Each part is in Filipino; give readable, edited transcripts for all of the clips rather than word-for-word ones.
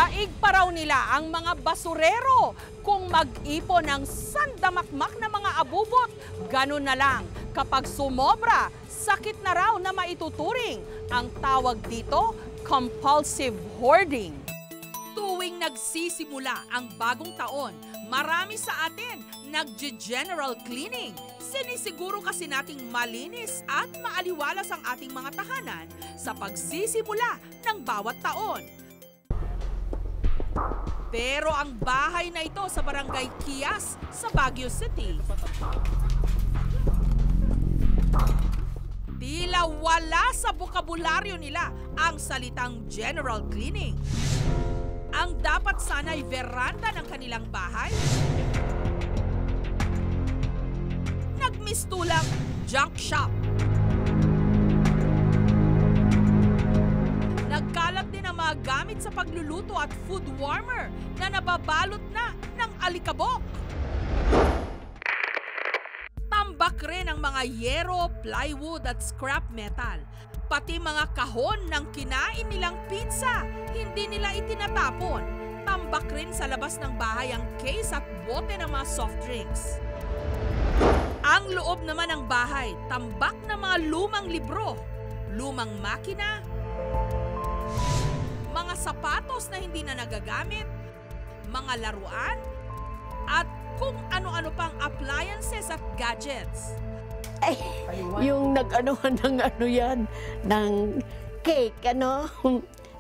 Daig pa raw nila ang mga basurero kung mag-ipon ng sandamakmak na mga abubot. Ganun na lang, kapag sumobra, sakit na raw na maituturing. Ang tawag dito, compulsive hoarding. Tuwing nagsisimula ang bagong taon, marami sa atin nag-general cleaning. Sinisiguro kasi nating malinis at maaliwalas ang ating mga tahanan sa pagsisimula ng bawat taon. Pero ang bahay na ito sa Barangay Kias sa Baguio City, tila wala sa bokabularyo nila ang salitang general cleaning. Ang dapat sana'y veranda ng kanilang bahay, nagmistulang junk shop. Nagkalat din ang mga gamit sa pagluluto at food warmer na nababalot na ng alikabok. Tambak rin ang mga yero, plywood at scrap metal. Pati mga kahon ng kinain nilang pizza, hindi nila itinatapon. Tambak rin sa labas ng bahay ang case at bote ng mga soft drinks. Ang loob naman ng bahay, tambak na mga lumang libro, lumang makina, mga sapatos na hindi na nagagamit, mga laruan, at kung ano-ano pang appliances at gadgets. Ay, yung nag-anuhan ng ano yan, ng cake, ano.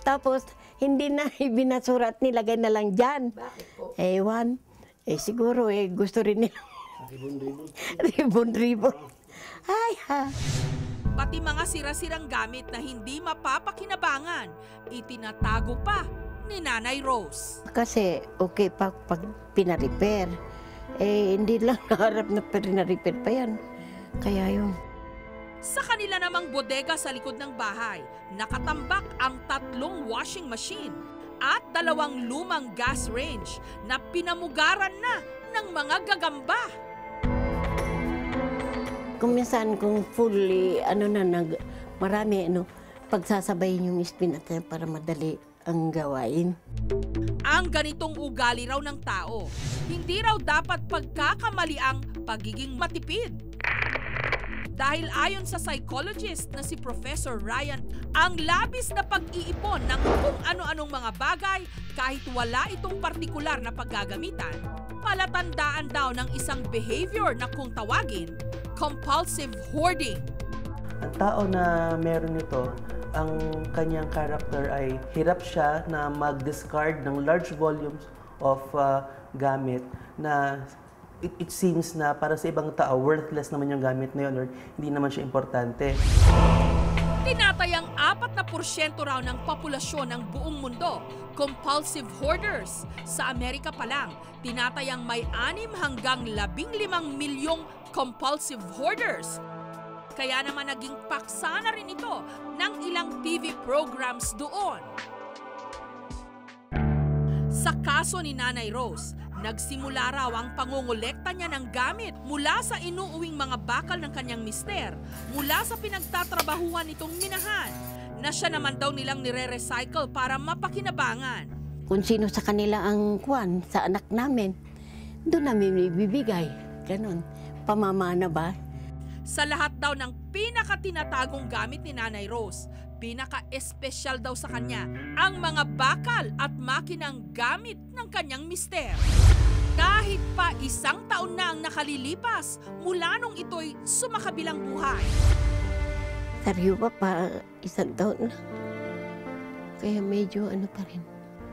Tapos, hindi na ibinasurat, nilagay na lang dyan. Bakit po? Ewan. Siguro, gusto rin nila. Ribon-ribon. Ay, ha. Pati mga sira-sirang gamit na hindi mapapakinabangan, itinatago pa ni Nanay Rose. Kasi, okay pag pinarepair. Hindi lang naharap na pinarepair pa yan. Kaya yun. Sa kanila namang bodega sa likod ng bahay, nakatambak ang 3 washing machine at 2 lumang gas range na pinamugaran na ng mga gagamba. Kung minsan, kung fully, marami, pagsasabayin yung spinach para madali ang gawain. Ang ganitong ugali raw ng tao, hindi raw dapat pagkakamali ang pagiging matipid. Dahil ayon sa psychologist na si Professor Ryan, ang labis na pag-iipon ng kung ano-anong mga bagay kahit wala itong partikular na paggagamitan, palatandaan daw ng isang behavior na kung tawagin, compulsive hoarding. Ang tao na meron nito, ang kanyang character ay hirap siya na mag-discard ng large volumes of gamit na it seems na para sa ibang tao, worthless naman yung gamit na yun or hindi naman siya importante. Tinatayang 4% raw ng populasyon ng buong mundo, compulsive hoarders. Sa Amerika pa lang, tinatayang may 6 hanggang 15 milyong compulsive hoarders. Kaya naman naging paksa na rin ito ng ilang TV programs doon. Sa kaso ni Nanay Rose, nagsimula raw ang pangongolekta niya ng gamit mula sa inuuwing mga bakal ng kanyang mister, mula sa pinagtatrabahuan nitong minahan, na siya naman daw nilang nire-recycle para mapakinabangan. Kung sino sa kanila ang kwan sa anak namin, doon namin ibibigay. Ganon. Pamamana ba? Sa lahat daw ng pinakatinatagong gamit ni Nanay Rose, pinaka-espesyal daw sa kanya ang mga bakal at makinang gamit ng kanyang mister. Kahit pa 1 taon na ang nakalilipas mula nung ito'y sumakabilang buhay. Saryo pa 1 taon na. Kaya medyo pa rin.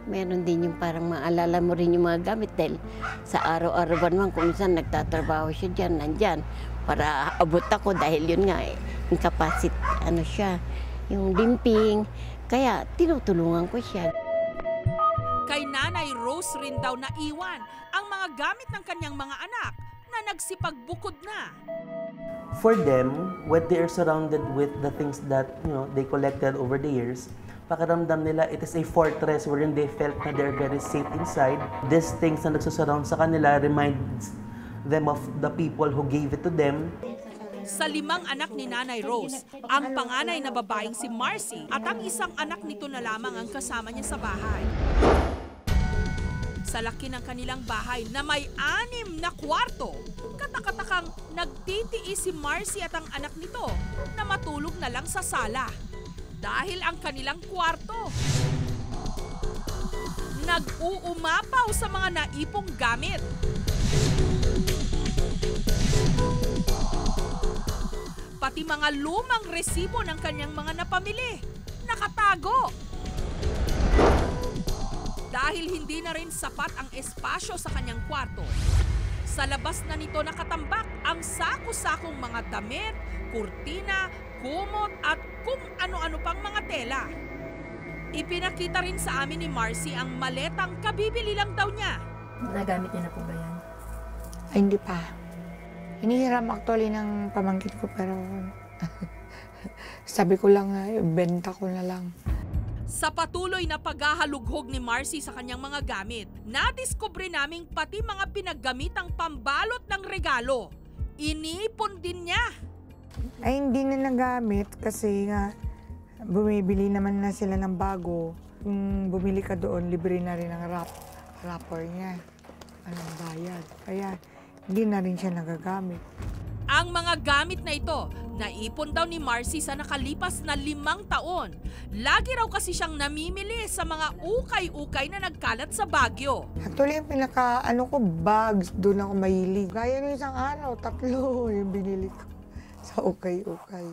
Meron din yung parang maalala mo rin yung mga gamit dahil sa araw-araw naman kung minsan nagtatrabaho siya dyan, nandyan. Para abot ako dahil yun nga incapacity, siya, yung limping. Kaya tinutulungan ko siya. Kay Nanay Rose rin daw naiwan ang mga gamit ng kanyang mga anak na nagsipagbukod na. For them, when they are surrounded with the things that they collected over the years, pakiramdam nila it is a fortress wherein they felt na they're very safe inside. These things na nagsusurround sa kanila reminds them of the people who gave it to them. sa 5 anak ni Nanay Rose. Ang panganay na babaeng si Marcy at ang isang anak nito na lamang ang kasama niya sa bahay. Sa laki ng kanilang bahay na may 6 na kwarto, katakatakang nagtitiis si Marcy at ang anak nito na matulog na lang sa sala. Dahil ang kanilang kwarto nag-uumapaw sa mga naipong gamit. Pati mga lumang resibo ng kanyang mga napamili, nakatago. Dahil hindi na rin sapat ang espasyo sa kanyang kwarto, sa labas na nito nakatambak ang sako-sakong mga damit, kurtina, kumot at kung ano-ano pang mga tela. Ipinakita rin sa amin ni Marcy ang maletang kabibili lang daw niya. Nagamit niya na po ba yan? Ay, hindi pa. Hinihiram actually ng pamangkin ko pero sabi ko lang, benta ko na lang. Sa patuloy na paghahalughog ni Marcy sa kanyang mga gamit, nadiskubre naming pati mga pinaggamitang pambalot ng regalo. Inipon din niya. Ay, hindi na nagamit kasi nga bumibili naman na sila ng bago. Kung bumili ka doon, libre na rin ang wrapper niya. Anong bayad. Kaya hindi na rin siya nagagamit. Ang mga gamit na ito, naipon daw ni Marcy sa nakalipas na 5 taon. Lagi raw kasi siyang namimili sa mga ukay-ukay na nagkalat sa Baguio. Actually, yung ko, bags, doon ako mahilig. Gaya nung isang araw, 3 yung binili ko sa ukay-ukay.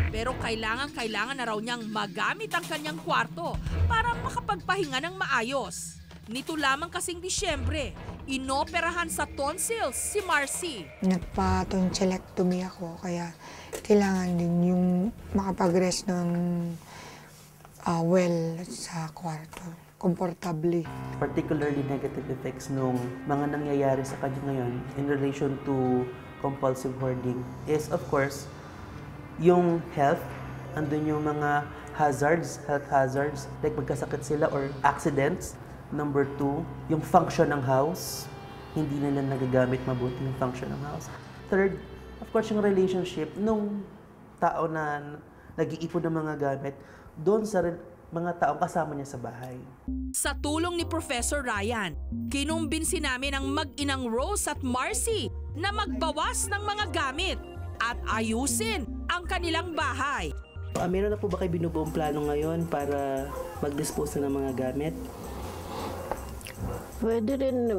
Pero kailangan na raw niyang magamit ang kanyang kwarto para makapagpahinga ng maayos. Nito lamang kasing Disyembre, inoperahan sa tonsils si Marcy. Nagpa-tonsillectomy ako, kaya kailangan din yung makapag-rest ng well sa kwarto, komportable. Particularly negative effects nung mga nangyayari sa kanya ngayon in relation to compulsive hoarding is of course yung health, andun yung mga health hazards, like magkasakit sila or accidents. Number 2, yung function ng house, hindi nila nagagamit mabuti yung function ng house. Third, of course, yung relationship nung tao na nag-iipon ng mga gamit doon sa mga taong kasama niya sa bahay. Sa tulong ni Professor Ryan, kinumbinsi namin ang mag-inang Rose at Marcy na magbawas ng mga gamit at ayusin ang kanilang bahay. Meron na po ba kayo binubuong plano ngayon para mag-dispose ng mga gamit? Pwede rin,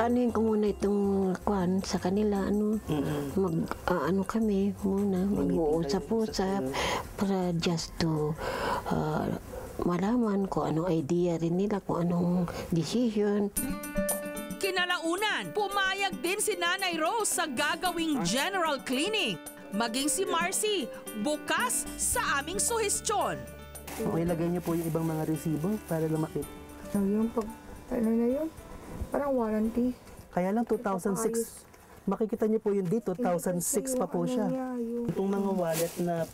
anuhin ko muna itong kwan sa kanila, kami muna, mag-uusap-usap para just to malaman kung anong idea rin nila, kung anong decision. Kinalaunan, pumayag din si Nanay Rose sa gagawing general cleaning. Maging si Marcy, bukas sa aming suhestyon. Okay, lagay niyo po yung ibang mga resibo para lumapit. Yung ano na yun? Parang warranty. Kaya lang 2006. Makikita niyo po yun dito, 2006 pa po siya. Itong mga wallet na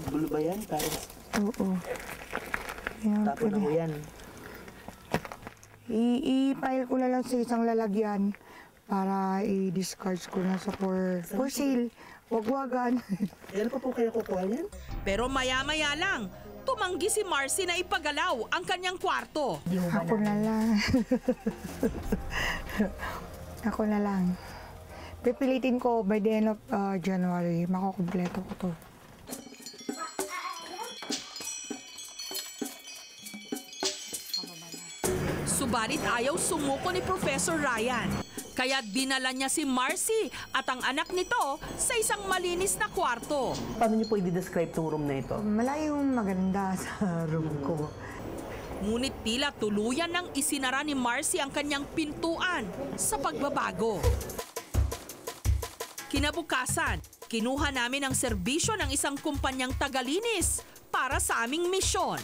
gulo ba yan? Oo. Tapon na po yan. I-file ko na lang sa isang lalagyan para i-discard ko na sa for sale. Wagwagan. Ano pa po kaya kukuha yan? Pero maya-maya lang, tumanggi si Marcy na ipagalaw ang kanyang kwarto. Ako na lang. Ako na lang. Pipilitin ko by the end of January, makukumpleto ko to. Subalit ayaw sumuko ni Professor Ryan. Kaya dinala niya si Marcy at ang anak nito sa isang malinis na kwarto. Paano niyo po i-describe tong room na ito? Malayong maganda sa room ko. Ngunit tila tuluyan nang isinara ni Marcy ang kanyang pintuan sa pagbabago. Kinabukasan, kinuha namin ang serbisyo ng isang kumpanyang tagalinis para sa aming misyon.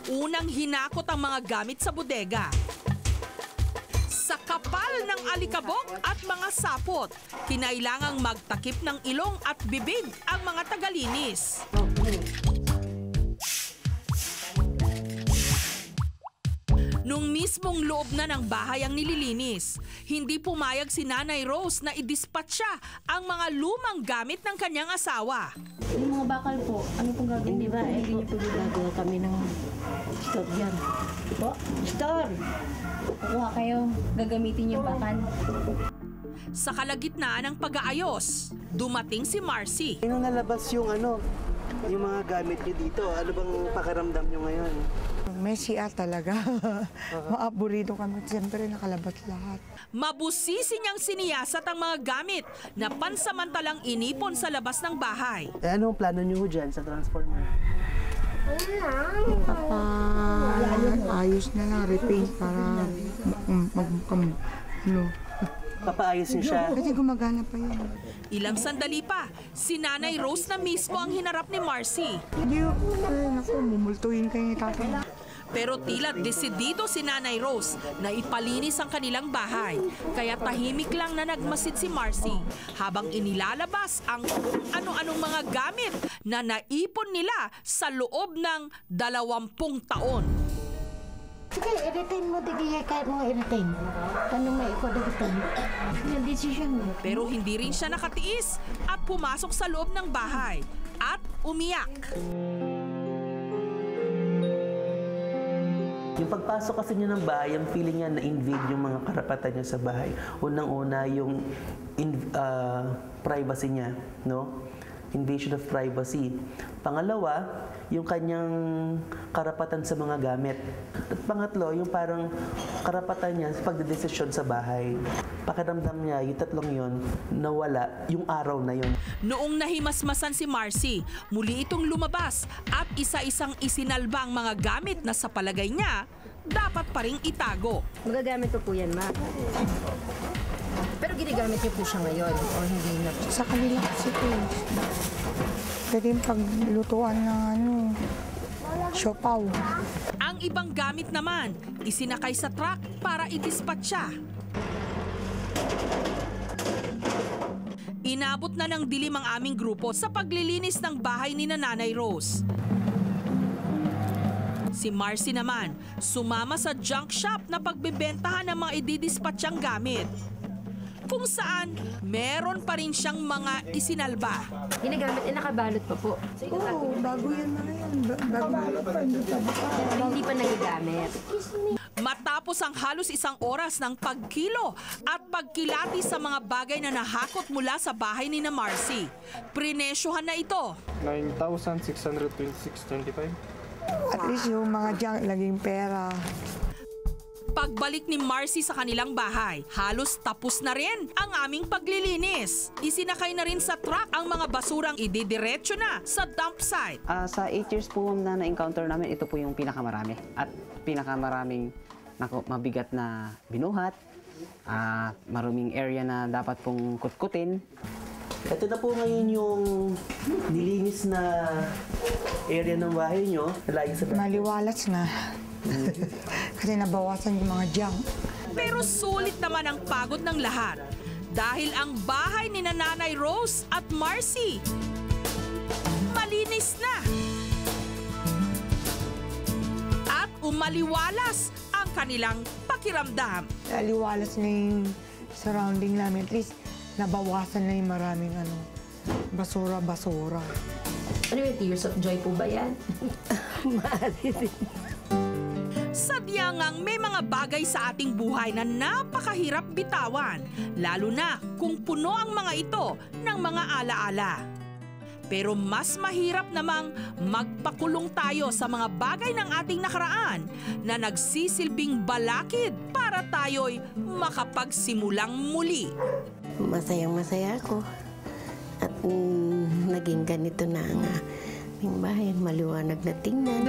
Unang hinakot ang mga gamit sa bodega. Sa kapal ng alikabok at mga sapot, kinailangang magtakip ng ilong at bibig ang mga tagalinis. Nung mismong loob na ng bahay ang nililinis, hindi pumayag si Nanay Rose na i-dispatch siya ang mga lumang gamit ng kanyang asawa. Yung mga bakal po, ano pong gagawin? Hindi ba, gagawa kami ng store dyan. Po? Store! Kukuha kayo, gagamitin yung bakal. Sa kalagitnaan ng pag-aayos, dumating si Marcy. Nung nalabas yung yung mga gamit niyo dito, ano bang pakiramdam niyo ngayon? Messy talaga. Maaburido kami. Siyempre, nakalabas lahat. Mabusisi niyang siniyasat ang mga gamit na pansamantalang inipon sa labas ng bahay. Anong plano niyo dyan sa transformer? Ayos na lang, repaint para Papaayos niyo siya? Kasi gumagana pa yun. Ilang sandali pa, si Nanay Rose na mismo ang hinarap ni Marcy. Hindi ako, mumultuhin kayo ni tatay. Pero tila desidido si Nanay Rose na ipalinis ang kanilang bahay. Kaya tahimik lang na nagmasid si Marcy habang inilalabas ang ano-anong mga gamit na naipon nila sa loob ng 20 taon. Sige, i-retain mo, tigigay kahit mo i-retain. Paano may iko-retain? Yung decision mo. Pero hindi rin siya nakatiis at pumasok sa loob ng bahay at umiyak. Yung pagpasok kasi niya ng bahay, ang feeling niya na-invade yung mga karapatan niya sa bahay. Unang-una yung privacy niya, no? Invasion of privacy. Pangalawa, yung kanyang karapatan sa mga gamit. At pangatlo, yung parang karapatan niya sa pagdedesisyon sa bahay. Pakiramdam niya, yung tatlong yun, nawala yung araw na yun. Noong nahimasmasan si Marcy, muli itong lumabas at isa-isang isinalba ang mga gamit na sa palagay niya, dapat pa ring itago. Magagamit ko po yan, ma. Pero ginagamit niyo po siya ngayon o hindi na po? Sa kanila kasi po. Pwede yung paglutuan ng siopaw. Ang ibang gamit naman, isinakay sa truck para i-dispatch siya. Inabot na ng dilim ang aming grupo sa paglilinis ng bahay ni Nanay Rose. Si Marcy naman, sumama sa junk shop na pagbebentahan ng mga ididispatchang gamit. Kung saan, meron pa rin siyang mga isinalba. Ginagamit, nakabalot pa po. Oo, bago yan na yan. Bago pa, Hindi pa nagagamit. Matapos ang halos 1 oras ng pagkilo at pagkilati sa mga bagay na nahakot mula sa bahay ni na Marcy, prinesyohan na ito. 9,626.25. At least yung mga junk, laging pera. Pagbalik ni Marcy sa kanilang bahay, halos tapos na rin ang aming paglilinis. Isinakay na rin sa truck ang mga basurang ididiretso na sa dump site. Sa 8 years po na na-encounter namin, ito po yung pinakamarami. At pinakamaraming mabigat na binuhat, maruming area na dapat pong kutkutin. Ito na po ngayon yung nilinis na area ng bahay nyo. Maliwalas na. Kasi nabawasan yung mga junk. Pero sulit naman ang pagod ng lahat dahil ang bahay ni Nanay Rose at Marcy malinis na. At umaliwalas ang kanilang pakiramdam. Aliwalas na yung surrounding namin. At least nabawasan na yung maraming basura-basura. Ano yung tears of joy po ba yan? Sadya ngang may mga bagay sa ating buhay na napakahirap bitawan, lalo na kung puno ang mga ito ng mga alaala. Pero mas mahirap namang magpakulong tayo sa mga bagay ng ating nakaraan na nagsisilbing balakid para tayo'y makapagsimulang muli. Masayang-masaya ako. At naging ganito na ang aming bahay. Maliwanag na tingnan.